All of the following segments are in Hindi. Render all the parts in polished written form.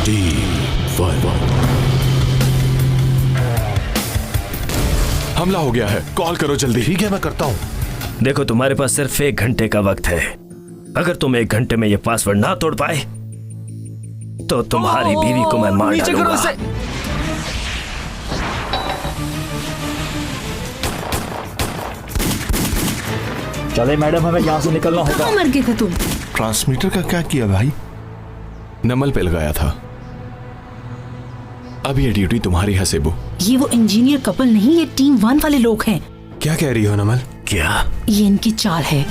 टीम 1 हमला हो गया है, कॉल करो जल्दी। ठीक है, मैं करता हूँ। देखो, तुम्हारे पास सिर्फ 1 घंटे का वक्त है। अगर तुम 1 घंटे में ये पासवर्ड ना तोड़ पाए तो तुम्हारी बीवी को मैं मार डालूंगा। चले मैडम, हमें यहाँ से निकलना होगा। कहाँ मर गए थे तुम? ट्रांसमीटर का क्या किया भाई? नमल पे लगाया था। अब ये ड्यूटी तुम्हारी है सेबू। ये वो इंजीनियर कपल नहीं, ये टीम 1 वाले लोग हैं। क्या कह रही हो नमल? क्या? ये इनकी चाल है।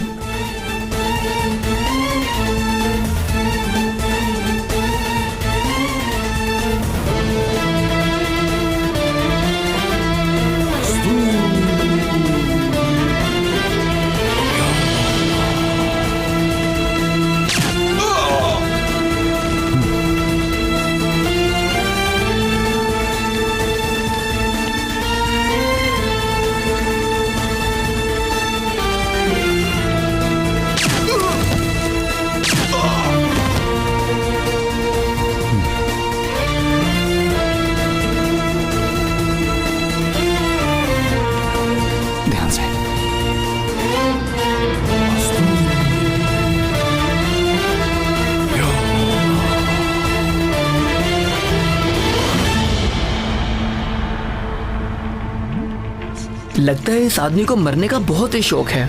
लगता है इस आदमी को मरने का बहुत ही शौक है।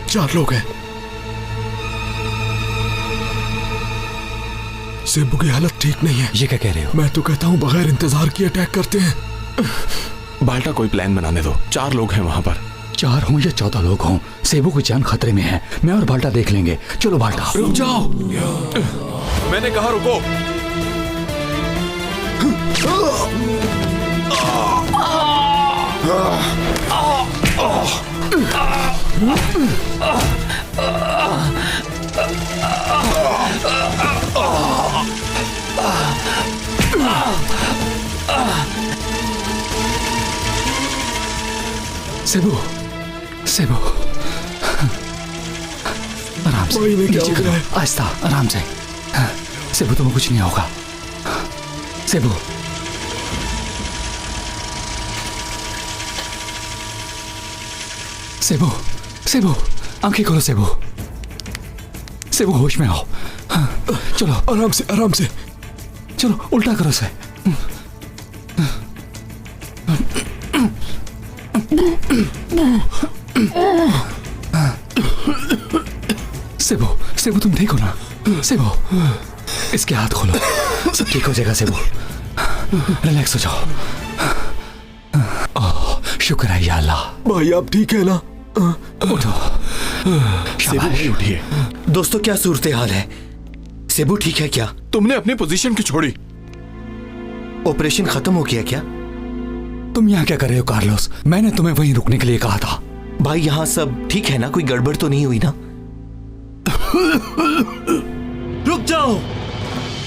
चार लोग हैं। सेबू की हालत ठीक नहीं है। ये क्या कह रहे हो? मैं तो कहता हूँ बगैर इंतजार किए अटैक करते हैं। बाल्टा, कोई प्लान बनाने दो। 4 लोग हैं वहां पर। 4 हों या 14 लोग हों, सेबू की जान खतरे में है। मैं और बाल्टा देख लेंगे। चलो बाल्टा। रुक जाओ, मैंने कहा रुको। सेबू, सेबू, आराम से। नीचे करो, आहिस्ता, आराम से। सेबू, तुम्हें कुछ नहीं होगा। सेबू, सेबू, सेबू, आंखें खोलो सेबू। सेबू, होश में आओ। चलो आराम से, आराम से। चलो, उल्टा करो से। सेबू, सेबू, तुम ठीक हो ना? सेबू, इसके हाथ खोलो, सब ठीक हो जाएगा। सेबू, रिलैक्स हो जाओ। ओह, शुक्र है या अल्लाह। भाई आप ठीक है ना? उठो। सेबू भाई उठिए। दोस्तों, क्या सूरत हाल है? सेबू ठीक है क्या? तुमने अपनी पोजीशन क्यों छोड़ी? ऑपरेशन खत्म हो गया क्या? तुम यहाँ क्या कर रहे हो कार्लोस? मैंने तुम्हें वहीं रुकने के लिए कहा था। भाई, यहाँ सब ठीक है ना? कोई गड़बड़ तो नहीं हुई ना? रुक जाओ,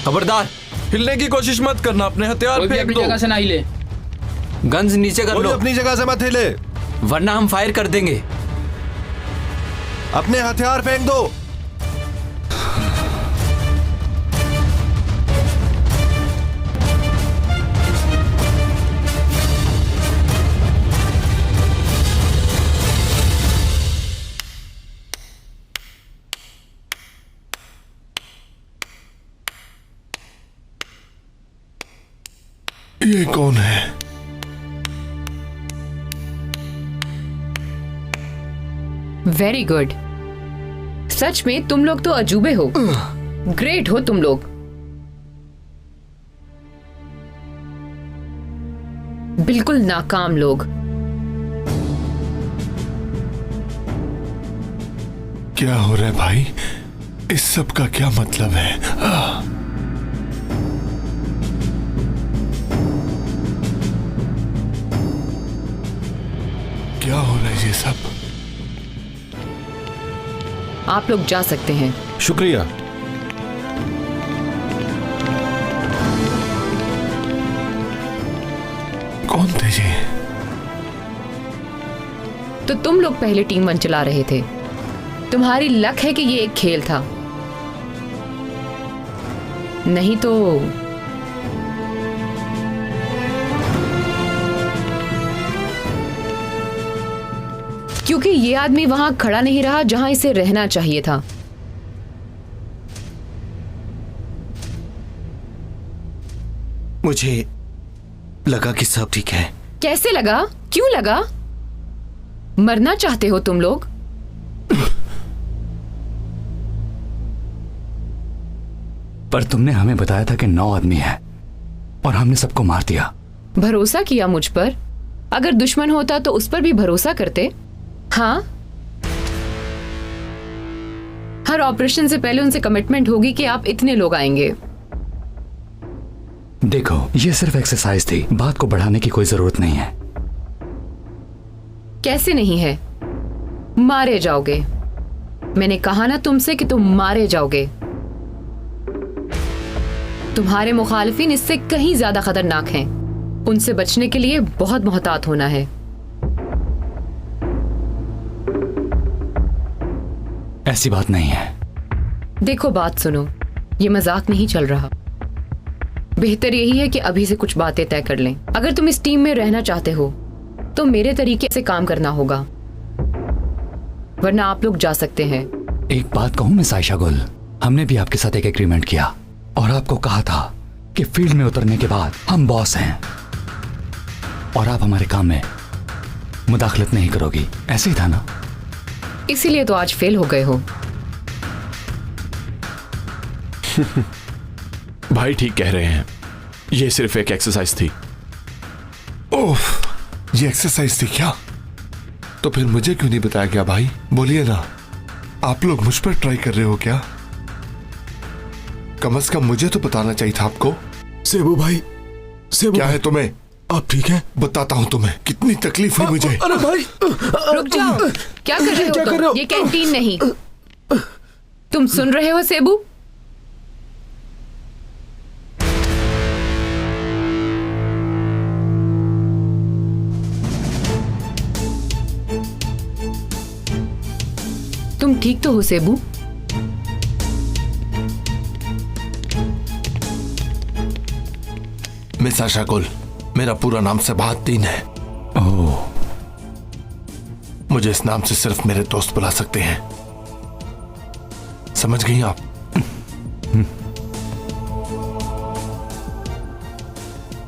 खबरदार हिलने की कोशिश मत करना। अपने हथियार फेंक दो। जगह से ना हिले। गन्स नीचे कर लो। अपनी जगह से मत हिले, वरना हम फायर कर देंगे। अपने हथियार फेंक दो। ये कौन है? Very good. सच में तुम लोग तो अजूबे हो। ग्रेट हो तुम लोग। बिल्कुल नाकाम लोग। क्या हो रहा है भाई? इस सब का क्या मतलब है? क्या हो रहा है ये सब? आप लोग जा सकते हैं। शुक्रिया। कौन थे ये? तो तुम लोग पहले टीम 1 चला रहे थे। तुम्हारी लक है कि ये एक खेल था, नहीं तो क्योंकि ये आदमी वहां खड़ा नहीं रहा जहां इसे रहना चाहिए था। मुझे लगा कि सब ठीक है। कैसे लगा? क्यों लगा? मरना चाहते हो तुम लोग? पर तुमने हमें बताया था कि 9 आदमी हैं और हमने सबको मार दिया। भरोसा किया मुझ पर। अगर दुश्मन होता तो उस पर भी भरोसा करते। हाँ, हर ऑपरेशन से पहले उनसे कमिटमेंट होगी कि आप इतने लोग आएंगे। देखो, ये सिर्फ एक्सरसाइज थी, बात को बढ़ाने की कोई जरूरत नहीं है। कैसे नहीं है? मारे जाओगे। मैंने कहा ना तुमसे कि तुम मारे जाओगे। तुम्हारे मुखालिफिन इससे कहीं ज्यादा खतरनाक हैं। उनसे बचने के लिए बहुत मोहतात होना है। ऐसी बात नहीं है। देखो, बात सुनो, ये मजाक नहीं चल रहा। बेहतर यही है कि अभी से कुछ बातें तय कर लें। अगर तुम इस टीम में रहना चाहते हो तो मेरे तरीके से काम करना होगा, वरना आप लोग जा सकते हैं। एक बात कहूं मिस आयशा गुल, हमने भी आपके साथ एक एग्रीमेंट किया और आपको कहा था कि फील्ड में उतरने के बाद हम बॉस हैं और आप हमारे काम में मुदाखलत नहीं करोगी। ऐसे ही था ना? इसीलिए तो आज फेल हो गए हो। भाई ठीक कह रहे हैं, ये सिर्फ एक एक्सरसाइज थी। ओह, ये एक्सरसाइज थी क्या? तो फिर मुझे क्यों नहीं बताया गया भाई? बोलिए ना, आप लोग मुझ पर ट्राई कर रहे हो क्या? कम से कम मुझे तो बताना चाहिए था आपको। सेबू भाई, सेबू क्या है तुम्हें? आप ठीक हैं? बताता हूं तुम्हें कितनी तकलीफ हुई मुझे। अरे भाई, रुक जाओ। क्या कर रहे हो क्या तुम? कर रहे हो? ये कैंटीन नहीं। तुम सुन रहे हो सेबू? तुम ठीक तो हो सेबू? मिस आशा गुल, मेरा पूरा नाम सबाहद्दीन है। ओह, मुझे इस नाम से सिर्फ मेरे दोस्त बुला सकते हैं। समझ गई आप?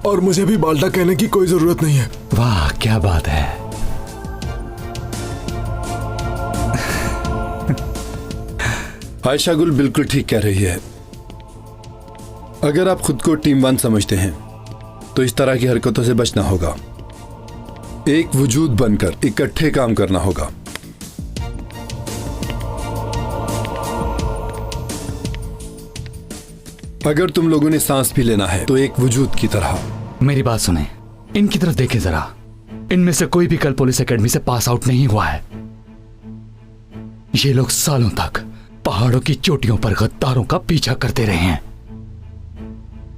और मुझे भी बाल्टा कहने की कोई जरूरत नहीं है। वाह क्या बात है। आयशा गुल बिल्कुल ठीक कह रही है। अगर आप खुद को टीम 1 समझते हैं तो इस तरह की हरकतों से बचना होगा। एक वजूद बनकर इकट्ठे काम करना होगा। अगर तुम लोगों ने सांस भी लेना है तो एक वजूद की तरह। मेरी बात सुने, इनकी तरफ देखें जरा। इनमें से कोई भी कल पुलिस एकेडमी से पास आउट नहीं हुआ है। ये लोग सालों तक पहाड़ों की चोटियों पर गद्दारों का पीछा करते रहे हैं,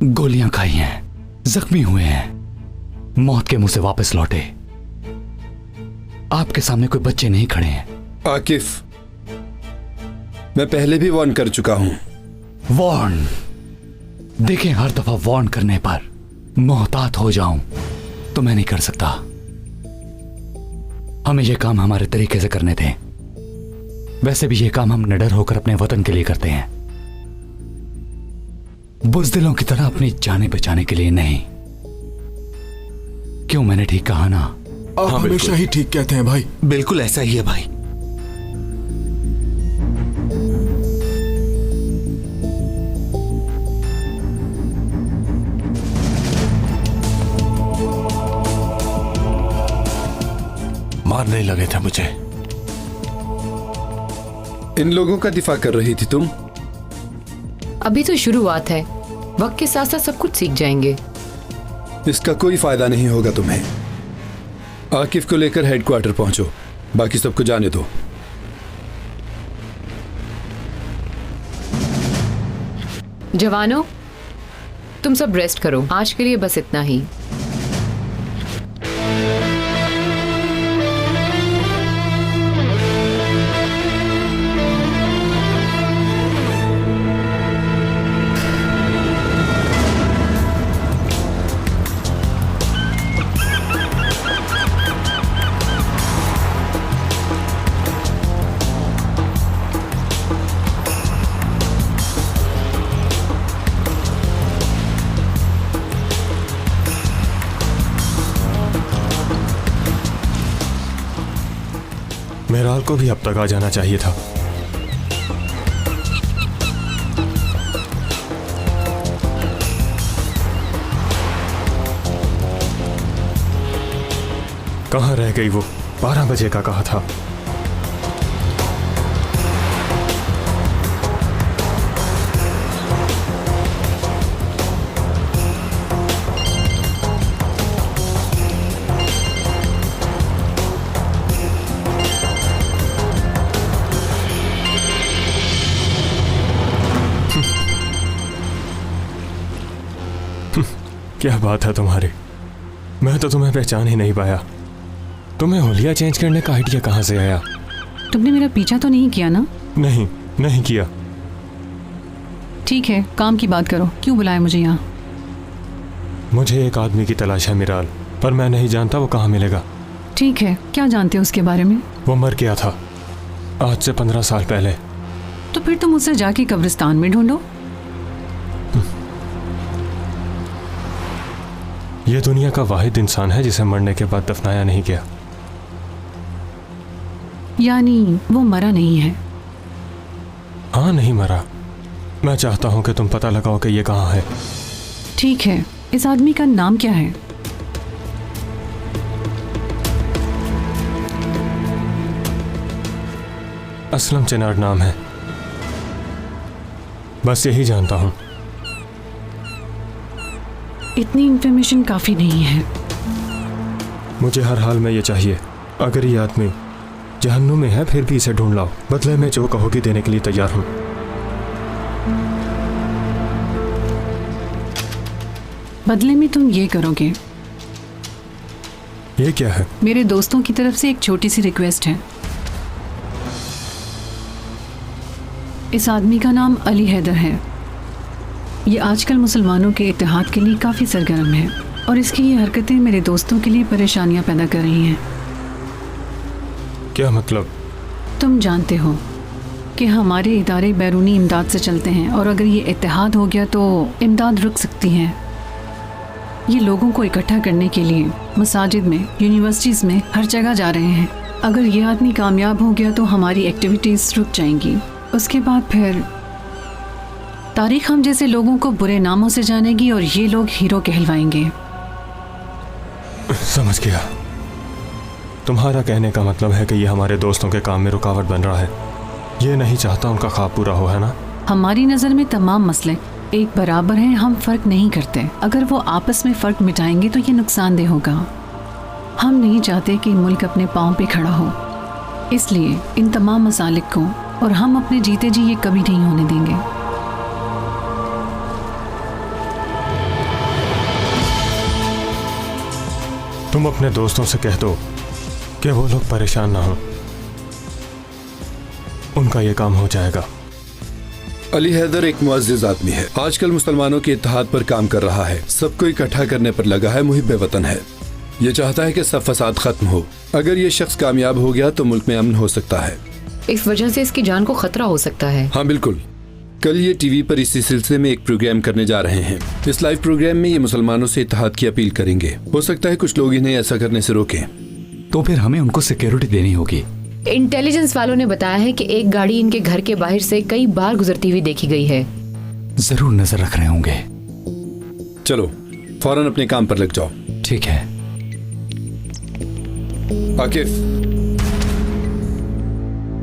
गोलियां खाई हैं, जख्मी हुए हैं, मौत के मुंह से वापस लौटे। आपके सामने कोई बच्चे नहीं खड़े हैं। आकिफ, मैं पहले भी वार्न कर चुका हूं। वार्न? देखें, हर दफा वार्न करने पर मोहतात हो जाऊं तो मैं नहीं कर सकता। हमें यह काम हमारे तरीके से करने दें। वैसे भी यह काम हम निडर होकर अपने वतन के लिए करते हैं, बुज़दिलों की तरह अपनी जानें बचाने के लिए नहीं। क्यों, मैंने ठीक कहा ना? आप हमेशा ही ठीक कहते हैं भाई। बिल्कुल ऐसा ही है भाई। मारने लगे थे मुझे। इन लोगों का दिफा कर रही थी तुम? अभी तो शुरुआत है, वक्त के साथ साथ सब कुछ सीख जाएंगे। इसका कोई फायदा नहीं होगा तुम्हें। आकिफ को लेकर हेडक्वार्टर पहुंचो, बाकी सबको जाने दो। जवानों, तुम सब रेस्ट करो। आज के लिए बस इतना ही। को भी अब तक आ जाना चाहिए था। कहाँ रह गई वो? 12 बजे का कहा था। क्या बात है तुम्हारी? मैं तो तुम्हें पहचान ही नहीं पाया। तुम्हें होलिया चेंज करने का आइडिया कहाँ से आया? तुमने मेरा पीछा तो नहीं किया ना? नहीं, नहीं किया। ठीक है, काम की बात करो। क्यों बुलाया मुझे यहाँ? मुझे एक आदमी की तलाश है मिराल, पर मैं नहीं जानता वो कहाँ मिलेगा। ठीक है, क्या जानते हो उसके बारे में? वो मर गया था आज से 15 साल पहले। तो फिर तुम उसे जाके कब्रिस्तान में ढूंढो। ये दुनिया का वाहिद इंसान है जिसे मरने के बाद दफनाया नहीं गया। यानी वो मरा नहीं है? हाँ, नहीं मरा। मैं चाहता हूं कि तुम पता लगाओ कि ये कहाँ है। ठीक है, इस आदमी का नाम क्या है? असलम चिनार नाम है, बस यही जानता हूं। इतनी इंफॉर्मेशन काफी नहीं है। मुझे हर हाल में ये चाहिए। अगर ये आदमी जहन्नुम में है फिर भी इसे ढूंढ लाओ। बदले में जो कहोगी देने के लिए तैयार हूं। बदले में तुम ये करोगे? ये क्या है? मेरे दोस्तों की तरफ से एक छोटी सी रिक्वेस्ट है। इस आदमी का नाम अली हैदर है। ये आजकल मुसलमानों के इत्तेहाद के लिए काफ़ी सरगर्म है और इसकी ये हरकतें मेरे दोस्तों के लिए परेशानियां पैदा कर रही हैं। क्या मतलब? तुम जानते हो कि हमारे इदारे बैरूनी इमदाद से चलते हैं और अगर ये इत्तेहाद हो गया तो इमदाद रुक सकती है। ये लोगों को इकट्ठा करने के लिए मसाजिद में, यूनिवर्सिटीज़ में, हर जगह जा रहे हैं। अगर ये आदमी कामयाब हो गया तो हमारी एक्टिविटीज़ रुक जाएंगी। उसके बाद फिर तारीख हम जैसे लोगों को बुरे नामों से जानेगी और ये लोग हीरो कहलवाएंगे। समझ गया। तुम्हारा कहने का मतलब है कि ये हमारे दोस्तों के काम में रुकावट बन रहा है। ये नहीं चाहता उनका ख्वाब पूरा हो, है ना? हमारी नज़र में तमाम मसले एक बराबर हैं। हम फ़र्क नहीं करते। अगर वो आपस में फ़र्क मिटाएंगे तो ये नुकसानदेह होगा। हम नहीं चाहते कि मुल्क अपने पाँव पे खड़ा हो। इसलिए इन तमाम मसालिक को और हम अपने जीते जी ये कभी नहीं होने देंगे। तुम अपने दोस्तों से कह दो कि वो लोग परेशान ना हो, उनका ये काम हो जाएगा। अली हैदर एक मुअज़्ज़िज़ आदमी है। आजकल मुसलमानों के इत्तेहाद पर काम कर रहा है। सबको इकट्ठा करने पर लगा है। मुहिब्ब वतन है। ये चाहता है कि सब फसाद खत्म हो। अगर ये शख्स कामयाब हो गया तो मुल्क में अमन हो सकता है। इस वजह से इसकी जान को खतरा हो सकता है। हाँ बिल्कुल। कल ये टीवी पर इसी सिलसिले में एक प्रोग्राम करने जा रहे हैं। इस लाइव प्रोग्राम में ये मुसलमानों से इत्तेहाद की अपील करेंगे। हो सकता है कुछ लोग इन्हें ऐसा करने से रोकें। तो फिर हमें उनको सिक्योरिटी देनी होगी। इंटेलिजेंस वालों ने बताया है कि एक गाड़ी इनके घर के बाहर से कई बार गुजरती हुई देखी गई है। जरूर नजर रख रहे होंगे। चलो फौरन अपने काम पर लग जाओ। ठीक है। आकिफ,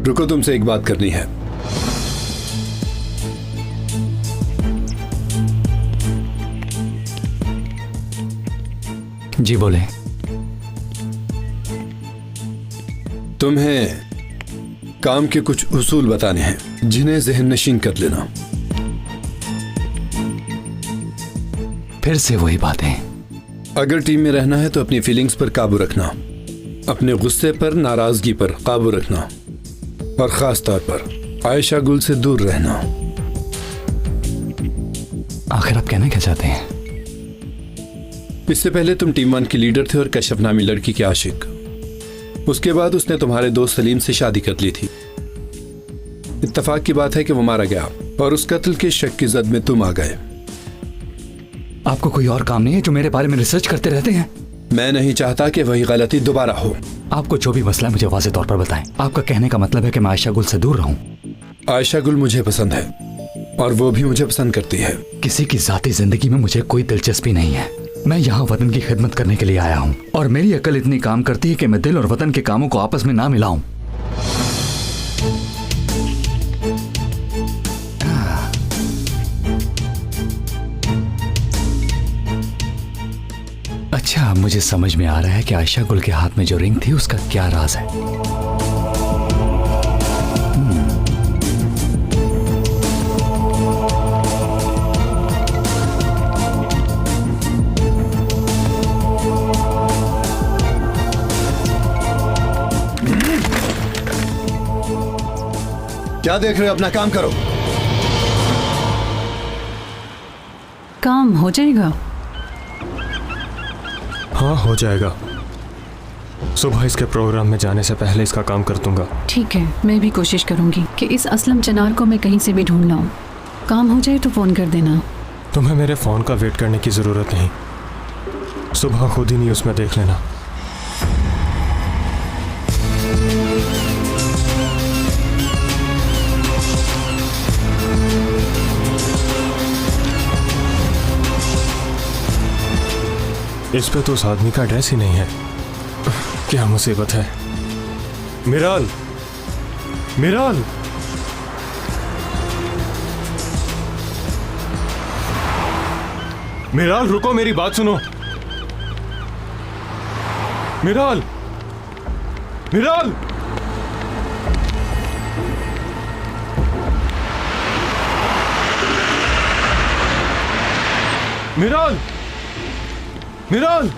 रुको, तुमसे एक बात करनी है। जी बोले। तुम्हें काम के कुछ उसूल बताने हैं जिन्हें ज़हन नशीन कर लेना। फिर से वही बातें। अगर टीम में रहना है तो अपनी फीलिंग्स पर काबू रखना, अपने गुस्से पर, नाराजगी पर काबू रखना और खास तौर पर आयशा गुल से दूर रहना। आखिर आप कहना क्या चाहते हैं? इससे पहले तुम टीम 1 की लीडर थे और कश्यप नामी लड़की के आशिक। उसके बाद उसने तुम्हारे दोस्त सलीम से शादी कर ली थी। इत्तेफाक की बात है कि वो मारा गया और उस कत्ल के शक की जद में तुम आ गए। आपको कोई और काम नहीं है जो मेरे बारे में रिसर्च करते रहते हैं? मैं नहीं चाहता कि वही गलती दोबारा हो। आपको जो भी मसला है मुझे वाज़ेह तौर पर बताएं। आपका कहने का मतलब है कि मैं आयशा गुल से दूर रहूं? आयशा गुल मुझे पसंद है और वो भी मुझे पसंद करती है। किसी की जाती जिंदगी में मुझे कोई दिलचस्पी नहीं है। मैं यहाँ वतन की खिदमत करने के लिए आया हूँ और मेरी अकल इतनी काम करती है कि मैं दिल और वतन के कामों को आपस में ना मिलाऊं। अच्छा, मुझे समझ में आ रहा है कि आयशा गुल के हाथ में जो रिंग थी उसका क्या राज है। क्या देख रहे हो? अपना काम करो। काम हो जाएगा। हाँ, हो जाएगा। सुबह इसके प्रोग्राम में जाने से पहले इसका काम कर दूंगा। ठीक है, मैं भी कोशिश करूंगी कि इस असलम चनार को मैं कहीं से भी ढूंढ लाऊं। काम हो जाए तो फ़ोन कर देना। तुम्हें मेरे फ़ोन का वेट करने की ज़रूरत नहीं, सुबह खुद ही न्यूज़ में देख लेना। इस पे तो उस आदमी का ड्रेस ही नहीं है। क्या मुसीबत है। मिराल, मिराल, मिराल रुको, मेरी बात सुनो। मिराल, मिराल, मिराल, मिराल,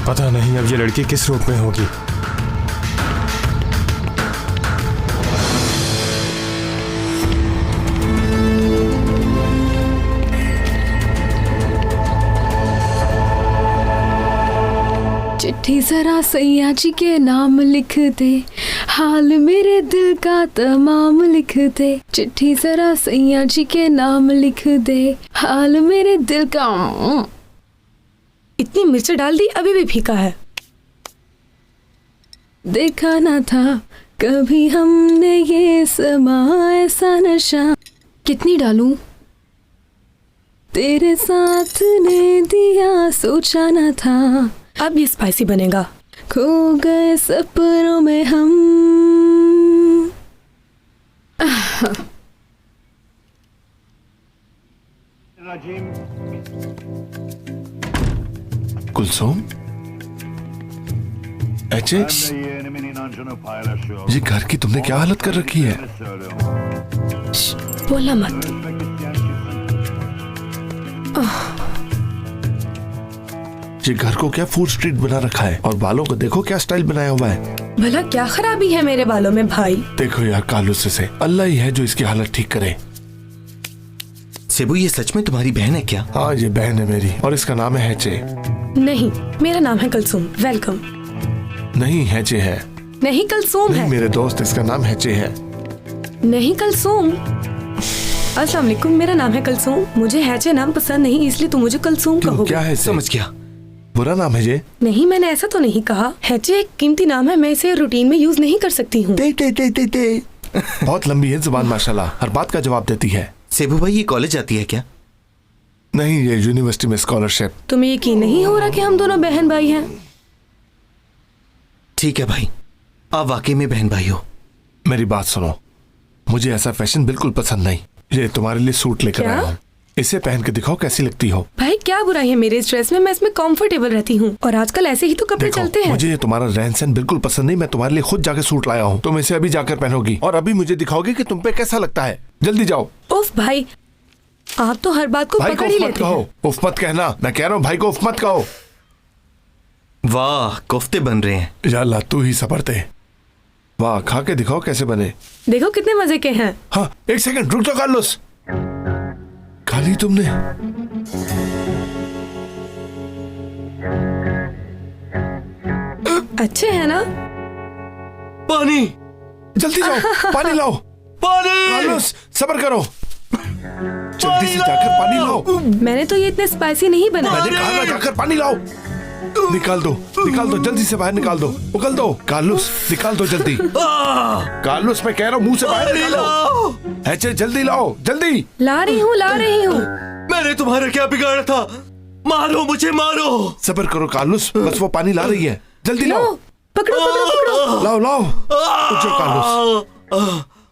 पता नहीं अब ये लड़की किस रूप में होगी। चिट्ठी जरा सैया जी के नाम लिख दे, हाल मेरे दिल का तमाम लिख दे। चिट्ठी जरा सैया जी के नाम लिख दे, हाल मेरे दिल का। इतनी मिर्च डाल दी, अभी भी फीका है। देखा ना था कभी हमने ये समा ऐसा नशा। कितनी डालूं? तेरे साथ ने दिया सोचा ना था। अब ये स्पाइसी बनेगा। खो गए सपनों में हम। कुलसुम, एचे, ये घर की तुमने क्या हालत कर रखी है? बोलना मत। ये घर को क्या फूड स्ट्रीट बना रखा है, और बालों को देखो क्या स्टाइल बनाया हुआ है। भला क्या खराबी है मेरे बालों में भाई? देखो यार कालू से अल्लाह ही है जो इसकी हालत ठीक करे। सेबू, ये सच में तुम्हारी बहन है क्या? हाँ, ये बहन है मेरी और इसका नाम है हैचे। नहीं, मेरा नाम है कुलसुम। वेलकम। नहीं, हैचे है। नहीं, कुलसुम है। मेरे दोस्त, इसका नाम हैचे है। नहीं, कुलसुम। अस्सलाम वालेकुम, मेरा नाम है कुलसुम। मुझे हैचे नाम पसंद नहीं, इसलिए तुम मुझे कुलसुम कहोगे। क्या है? समझ गया। बुरा नाम है ये? नहीं, मैंने ऐसा तो नहीं कहा। हैचे एक कीमती नाम है, मैं इसे रूटीन में यूज नहीं कर सकती हूँ। बहुत लंबी है जुबान माशाल्लाह, हर बात का जवाब देती है। सेबू भाई, ये कॉलेज जाती है क्या? नहीं, ये यूनिवर्सिटी में स्कॉलरशिप। तुम्हें यकीन नहीं हो रहा कि हम दोनों बहन भाई हैं? ठीक है भाई, आप वाकई में बहन भाई हो। मेरी बात सुनो, मुझे ऐसा फैशन बिल्कुल पसंद नहीं। ये तुम्हारे लिए सूट लेकर आया हूँ। इसे पहन के दिखाओ कैसी लगती हो। भाई क्या बुराई है मेरे इस ड्रेस में, मैं इसमें कंफर्टेबल रहती हूँ और आजकल ऐसे ही तो कपड़े चलते हैं। मुझे ये तुम्हारा रहन सहन बिल्कुल पसंद नहीं। मैं तुम्हारे लिए खुद जाकर सूट लाया हूँ। तुम इसे अभी जाकर पहनोगी और अभी मुझे दिखाओगी कि तुम पे कैसा लगता है। जल्दी जाओ। उफ भाई, आप तो हर बात को भाई को पकड़ ही उफ मत लेते हैं। कहो, उफ मत कहना। मैं कह रहा हूँ भाई को उफ मत कहो। वाह, कोफ्ते बन रहे हैं। या अल्लाह, तू ही सबर दे। वाह, खा के दिखाओ कैसे बने। देखो कितने मजे के हैं। हाँ, एक सेकंड रुक जाओ कार्लोस। खा ली तुमने? अच्छे हैं ना? पानी, जल्दी जाओ, पानी लाओ। पानी। कार्लोस सबर करो, जल्दी से जाकर पानी लाओ। मैंने तो ये इतने स्पाइसी नहीं बनाए। मैंने कहा ना, जाकर पानी लाओ। निकाल दो, जल्दी से बाहर निकाल दो, उगल दो। कार्लोस निकाल दो जल्दी। कार्लोस मैं कह रहा हूँ मुंह से बाहर निकालो। ऐसे जल्दी लाओ, जल्दी। ला रही हूँ। मैंने तुम्हारा क्या बिगाड़ा था? मारो मुझे, मारो। सबर करो कार्लोस, बस वो पानी ला रही है। जल्दी लाओ। पकड़ो। लाओ। उठ जाओ कार्लोस,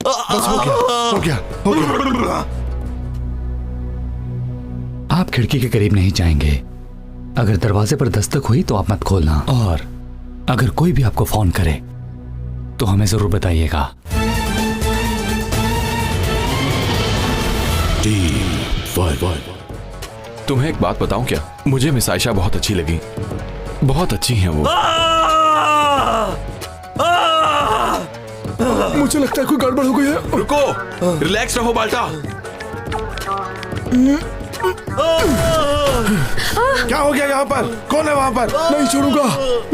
बस हो गया। आप खिड़की के करीब नहीं जाएंगे। अगर दरवाजे पर दस्तक हुई तो आप मत खोलना, और अगर कोई भी आपको फोन करे तो हमें जरूर बताइएगा। तुम्हें एक बात बताऊं क्या? मुझे मिस आयशा बहुत अच्छी लगी। बहुत अच्छी हैं वो। मुझे लगता है कोई गड़बड़ हो गई है। रुको, रिलैक्स रहो बाल्टा। क्या हो गया यहाँ पर? कौन है वहाँ पर? नहीं छोड़ूंगा।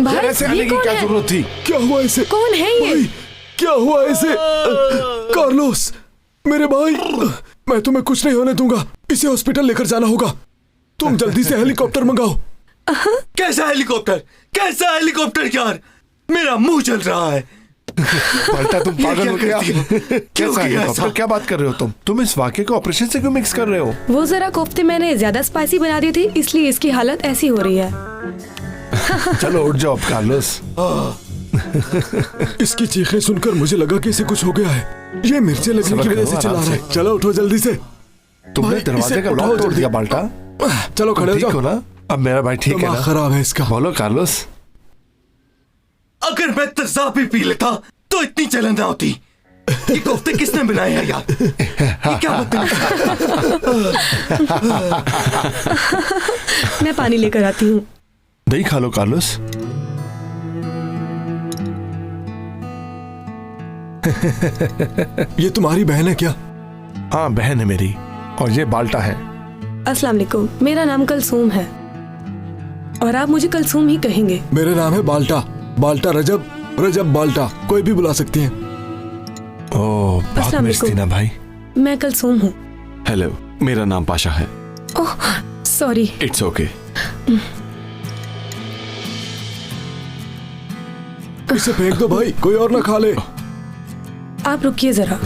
भाई, ऐसे आने ये की कौन क्या है? जरूरत थी? क्या हुआ इसे? कौन है ये? भाई, क्या हुआ इसे? कार्लोस, मेरे भाई, मैं तुम्हें कुछ नहीं होने दूंगा। इसे हॉस्पिटल लेकर जाना होगा। तुम जल्दी से हेलीकॉप्टर मंगाओ। कैसा हेलीकॉप्टर यार? मेरा मुंह जल रहा है। बाल्टा, तुम पागल हो गया? कैसा हेलीकॉप्टर? क्या बात कर रहे हो तुम इस वाक्य को ऑपरेशन से क्यों मिक्स कर रहे हो? वो जरा कोफ्ते मैंने ज्यादा स्पाइसी बना दी थी, इसलिए इसकी हालत ऐसी हो रही है। चलो उठ जाओ कार्लोस। इसकी चीखें सुनकर मुझे लगा कि इसे कुछ हो गया है। ये मिर्चें लगने की वजह से चिल्ला रहा है। चलो उठो जल्दी से। तुमने दरवाजे का लॉक तोड़ दिया बाल्टा। चलो खड़े हो ठीक हो जाओ। ना? अब मेरा भाई ठीक है ना? खराब है इसका। बोलो कार्लोस। अगर मैं तेजाब भी पी लेता तो इतनी जलन ना होती। ये कोफ्ते किसने बनाए हैं यार? ये क्या मैं पानी लेकर आती हूँ। दही खा लो कार्लोस। ये तुम्हारी बहन है क्या? हाँ, बहन है मेरी, और ये बाल्टा है। अस्सलाम वालेकुम, मेरा नाम कलसूम है और आप मुझे कलसूम ही कहेंगे। मेरा नाम है बाल्टा रजब बाल्टा, कोई भी बुला सकती हैं। ओह, बहुत मिस थी ना भाई। मैं कलसूम हूँ। हेलो, मेरा नाम पाशा है। Oh sorry. It's okay. इसे फेंक दो भाई, कोई और ना खा ले। आप रुकिए जरा।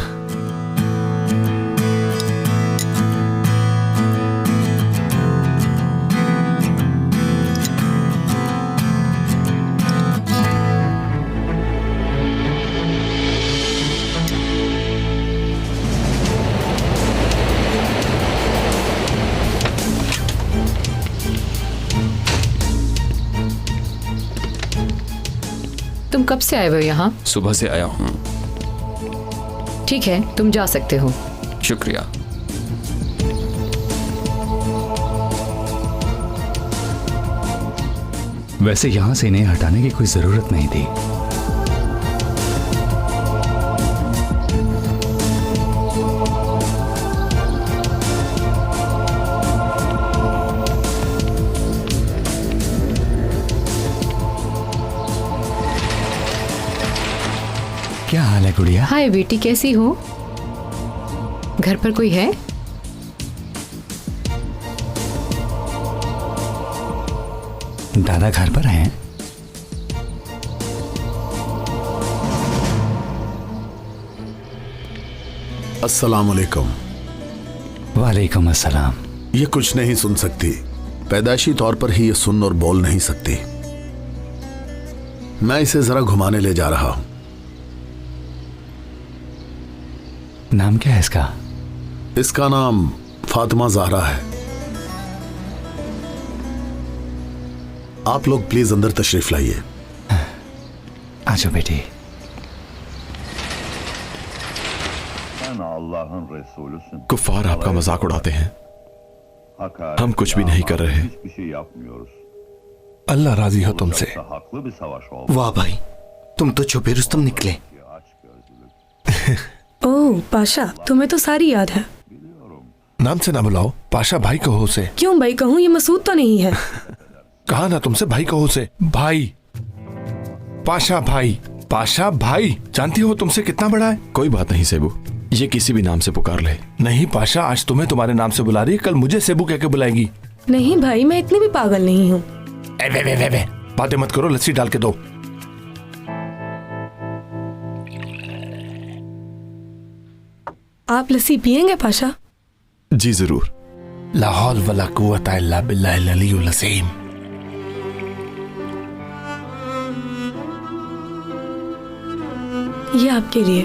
तुम कब से आए हो यहाँ? सुबह से आया हूँ। ठीक है, तुम जा सकते हो। शुक्रिया। वैसे यहां से इन्हें हटाने की कोई जरूरत नहीं थी। क्या हाल है गुड़िया? हाय बेटी, कैसी हो? घर पर कोई है? दादा घर पर हैं? अस्सलाम वालेकुम। वालेकुम अस्सलाम। ये कुछ नहीं सुन सकती, पैदाइशी तौर पर ही ये सुन और बोल नहीं सकती। मैं इसे जरा घुमाने ले जा रहा हूं। नाम क्या है इसका? इसका नाम फातिमा ज़हरा है। आप लोग प्लीज अंदर तशरीफ लाइए। आजो बेटी। कुफ्फार आपका मजाक उड़ाते हैं, हम कुछ भी नहीं कर रहे। अल्लाह राजी हो तुमसे। वाह भाई, तुम तो छुपे रुस्तम निकले। ओह पाशा, तुम्हें तो सारी याद है। नाम से ना बुलाओ, पाशा भाई कहो उसे। क्यों भाई कहूँ? ये मसूद तो नहीं है। कहा ना तुमसे भाई कहो उसे। भाई, पाशा भाई, पाशा भाई। जानती हो तुमसे कितना बड़ा है? कोई बात नहीं सेबू, ये किसी भी नाम से पुकार ले। नहीं पाशा, आज तुम्हें तुम्हारे नाम से बुला रही, कल मुझे सेबू कह के बुलाएगी। नहीं भाई, मैं इतनी भी पागल नहीं हूँ। बातें मत करो, लस्सी डाल के दो। आप लस्सी पियेंगे पाशा? जी जरूर। ला हौल वला कुव्वता इल्ला बिल्लाहिल अलीयुल अज़ीम। ये आपके लिए।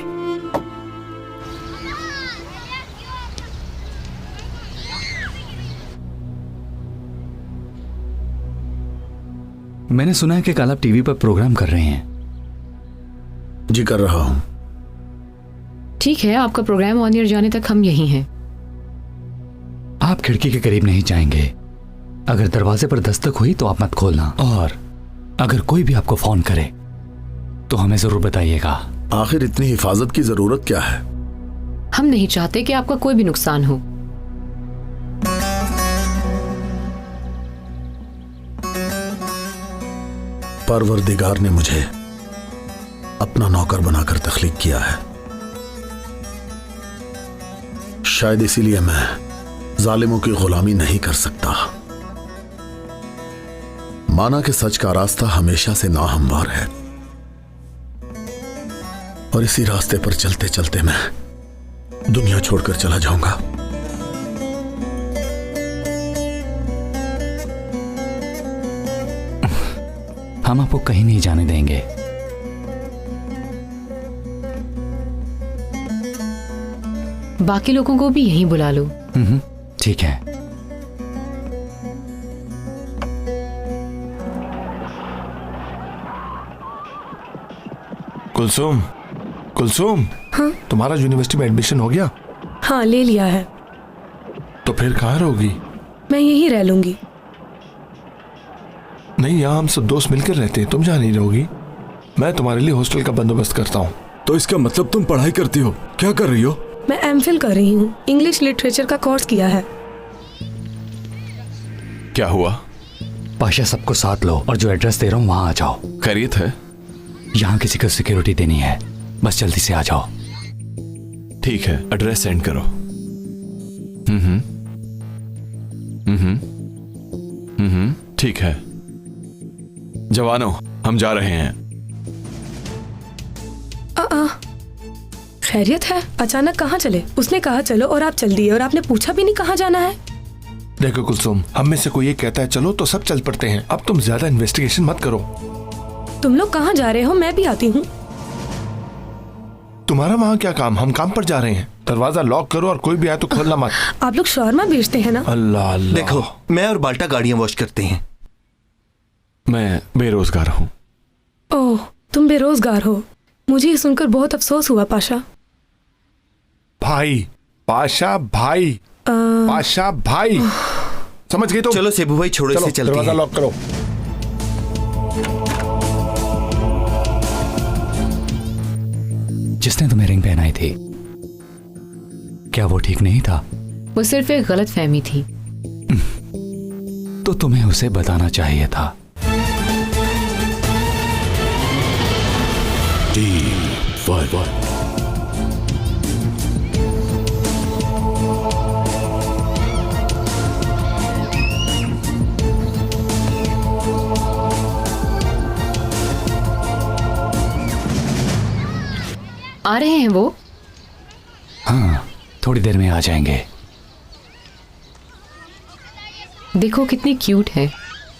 मैंने सुना है कि कल आप टीवी पर प्रोग्राम कर रहे हैं। जी कर रहा हूं। ठीक है, आपका प्रोग्राम ऑन एयर जाने तक हम यहीं हैं। आप खिड़की के करीब नहीं जाएंगे। अगर दरवाजे पर दस्तक हुई तो आप मत खोलना, और अगर कोई भी आपको फोन करे तो हमें जरूर बताइएगा। आखिर इतनी हिफाजत की जरूरत क्या है? हम नहीं चाहते कि आपका कोई भी नुकसान हो। परवरदिगार ने मुझे अपना नौकर बनाकर तख्लीक किया है। शायद इसीलिए मैं जालिमों की गुलामी नहीं कर सकता। माना कि सच का रास्ता हमेशा से नाहमवार है, और इसी रास्ते पर चलते चलते मैं दुनिया छोड़कर चला जाऊंगा। हम आपको कहीं नहीं जाने देंगे। बाकी लोगों को भी यहीं बुला लो। ठीक है। कुलसुम, कुलसुम। हाँ? तुम्हारा यूनिवर्सिटी में एडमिशन हो गया? हाँ, ले लिया है। तो फिर कहाँ रहोगी? मैं यहीं रह लूंगी। नहीं, यहाँ हम सब दोस्त मिलकर रहते हैं, तुम जहाँ नहीं रहोगी। मैं तुम्हारे लिए हॉस्टल का बंदोबस्त करता हूँ। तो इसका मतलब तुम पढ़ाई करती हो? क्या कर रही हो? मैं एमफिल कर रही हूँ, इंग्लिश लिटरेचर का कोर्स किया है। क्या हुआ? पाशा, सबको साथ लो और जो एड्रेस दे रहा हूँ वहां आ जाओ। खैरियत है? यहाँ किसी को सिक्योरिटी देनी है, बस जल्दी से आ जाओ। ठीक है, एड्रेस सेंड करो। ठीक है जवानों, हम जा रहे हैं। खैरियत है? अचानक कहाँ चले? उसने कहा चलो और आप चल दिए, और आपने पूछा भी नहीं कहाँ जाना है। देखो कुलसुम, हम में से कोई ये कहता है चलो तो सब चल पड़ते हैं। अब तुम ज्यादा इन्वेस्टिगेशन मत करो। तुम लोग कहाँ जा रहे हो? मैं भी आती हूँ। तुम्हारा वहाँ क्या काम? हम काम पर जा रहे हैं। दरवाजा लॉक करो और कोई भी आए तो खोलना मत। आप लोग शौरमा बेचते हैं ना? अल्लाह अल्लाह। देखो, मैं और बाल्टा गाड़ियां वॉश करते हैं। मैं बेरोजगार हूँ। ओह, तुम बेरोजगार हो? मुझे ये सुनकर बहुत अफसोस हुआ पाशा। भाई, पाशा भाई, पाशा भाई, समझ गए? तो चलो सेबू भाई, छोड़ो इसे, चलते हैं। दरवाजा लॉक करो। जिसने तुम्हें रिंग पहनाई थी, क्या वो ठीक नहीं था? वो सिर्फ एक गलत फहमी थी। तो तुम्हें उसे बताना चाहिए था। टीम 5 आ रहे हैं वो? हाँ, थोड़ी देर में आ जाएंगे। देखो कितनी क्यूट है,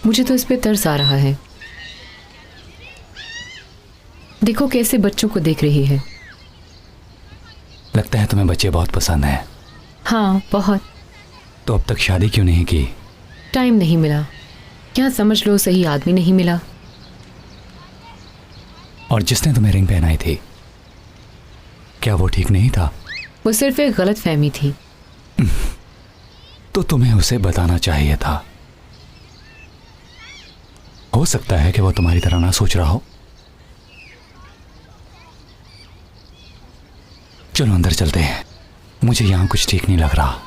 मुझे तो इस पे तरस आ रहा है। देखो कैसे बच्चों को देख रही है। लगता है तुम्हें बच्चे बहुत पसंद हैं। हाँ, बहुत। तो अब तक शादी क्यों नहीं की? टाइम नहीं मिला, क्या समझ लो सही आदमी नहीं मिला। और जिसने तुम्हें रिंग पहनाई थी, क्या वो ठीक नहीं था? वो सिर्फ एक गलत फहमी थी। तो तुम्हें उसे बताना चाहिए था। हो सकता है कि वो तुम्हारी तरह ना सोच रहा हो। चलो अंदर चलते हैं, मुझे यहां कुछ ठीक नहीं लग रहा।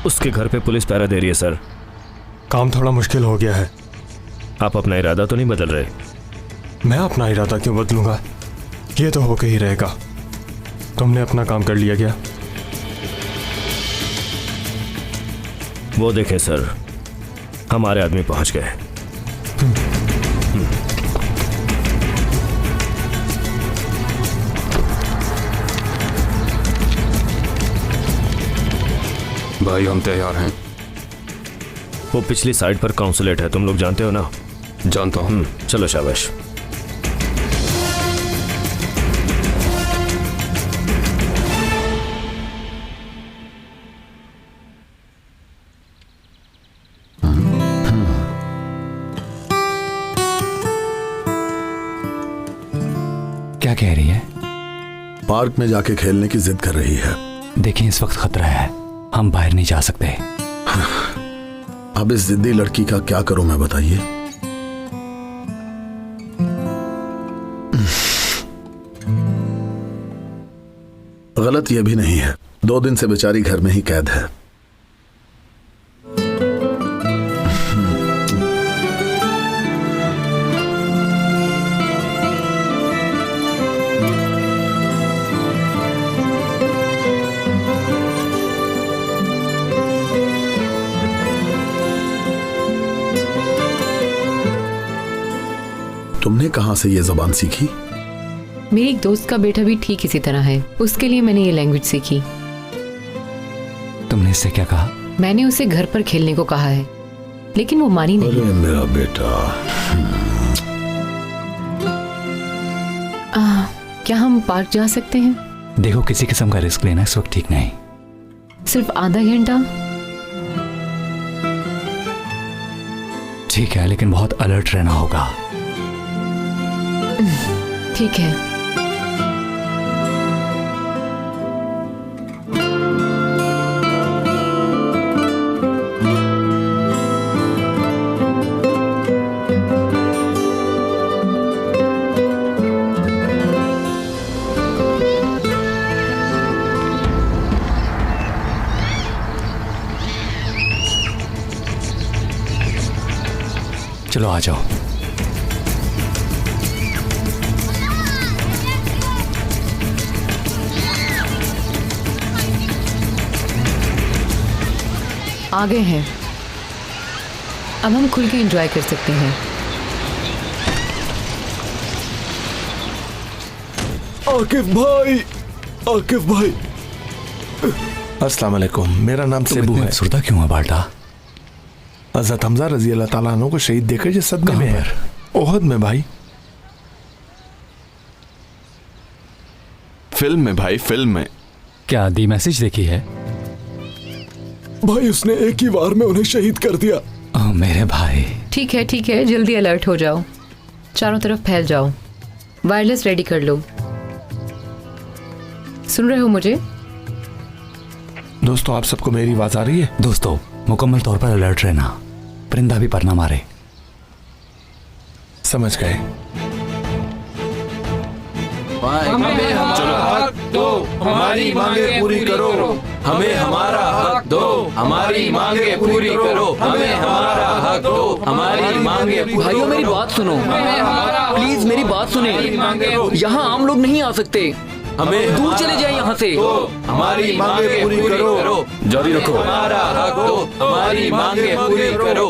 उसके घर पे पुलिस पहरा दे रही है सर। काम थोड़ा मुश्किल हो गया है। आप अपना इरादा तो नहीं बदल रहे? मैं अपना इरादा क्यों बदलूंगा, ये तो होके ही रहेगा। तुमने अपना काम कर लिया क्या? वो देखें सर, हमारे आदमी पहुंच गए। भाई हम तैयार हैं। वो पिछली साइड पर काउंसुलेट है, तुम लोग जानते हो ना? जानता हूं। चलो शाबाश। क्या कह रही है? पार्क में जाके खेलने की जिद कर रही है। देखिए इस वक्त खतरा है, हम बाहर नहीं जा सकते। अब इस जिद्दी लड़की का क्या करूं मैं, बताइए। गलत यह भी नहीं है, 2 दिन से बेचारी घर में ही कैद है। तुमने कहां से ये जबान सीखी? मेरी एक दोस्त का बेटा भी ठीक इसी तरह है, उसके लिए मैंने ये लैंग्वेज सीखी। तुमने इससे क्या कहा? मैंने उसे घर पर खेलने को कहा है, लेकिन वो मानी नहीं। अरे मेरा बेटा। क्या हम पार्क जा सकते हैं? देखो किसी किस्म का रिस्क लेना इस वक्त ठीक नहीं। सिर्फ आधा घंटा? ठीक है, लेकिन बहुत अलर्ट रहना होगा। ठीक है। चलो आ जाओ। आगे हैं, अब हम खुल के एंजॉय कर सकते हैं। आकिफ भाई, आकिफ भाई। अस्सलाम वालेकुम, मेरा नाम सेबू है। सुरता क्यों है बाल्टा? हज़रत हमजा रजी अल्लाह ताला अन्हु को शहीद देकर जिस सदमे में है। ओहद में भाई। फिल्म में भाई, फिल्म में। क्या दी मैसेज देखी है? भाई उसने एक ही बार में उन्हें शहीद कर दिया। ओ मेरे भाई। ठीक है, जल्दी अलर्ट हो जाओ, चारों तरफ फैल जाओ, वायरलेस रेडी कर लो। सुन रहे हो मुझे? दोस्तों आप सबको मेरी आवाज आ रही है? दोस्तों मुकम्मल तौर पर अलर्ट रहना, परिंदा भी पर ना मारे। समझ गए। हमें हमारा हक दो, हमारी मांगे पूरी करो। हमें हमारा हक दो, हमारी मांगे पूरी करो। हमें हमारा हक दो, हमारी मांगे पूरी करो। भाइयों मेरी बात सुनो, प्लीज मेरी बात सुने। यहाँ आम लोग नहीं आ सकते। हमें दूर चले जाए यहाँ से। हमारी मांगे पूरी करो। जारी रखो। हमारा हक दो, हमारी मांगे पूरी करो।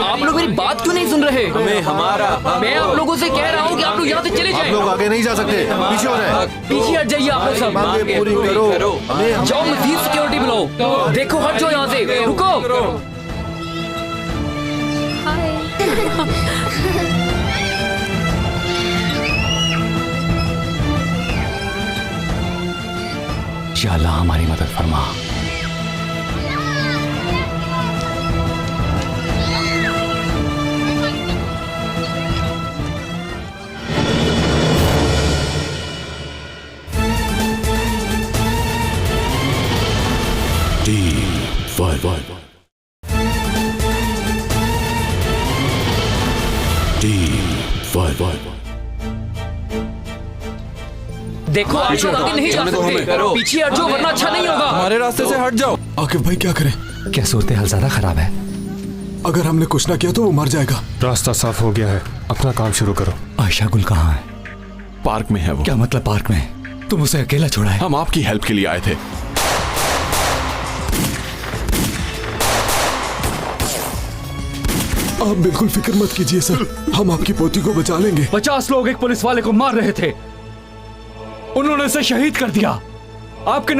आप लोग मेरी बात क्यों नहीं सुन रहे? हमें हमारा हक मैं आप लोगों से कह रहा हूँ कि आप लोग यहाँ से चले जाएं। आप लोग आगे नहीं जा सकते, पीछे हो जाए। पीछे हट जाइए आप लोग सब। मांगे पूरी करो। जाओ मजीद सिक्योरिटी बुलाओ। देखो हट जाओ यहाँ से, रुको। या अल्लाह हमारी मदद फरमा। देखो आप लोग आगे नहीं जा सकते। पीछे हट जाओ वरना अच्छा नहीं होगा। हमारे रास्ते से हट जाओ। आकिब भाई क्या करें? क्या सूरत हाल ज्यादा खराब है? अगर हमने कुछ ना किया तो वो मर जाएगा। रास्ता साफ हो गया है, अपना काम शुरू करो। आयशा गुल कहाँ है? पार्क में है वो। क्या मतलब पार्क में? तुम उसे अकेला छोड़ा है? हम आपकी हेल्प के लिए आए थे। आप बिल्कुल फिक्र मत कीजिए सर, हम आपकी पोती को बचा लेंगे। 50 लोग एक पुलिस वाले को मार रहे थे, उन्होंने उसे शहीद कर दिया। आपके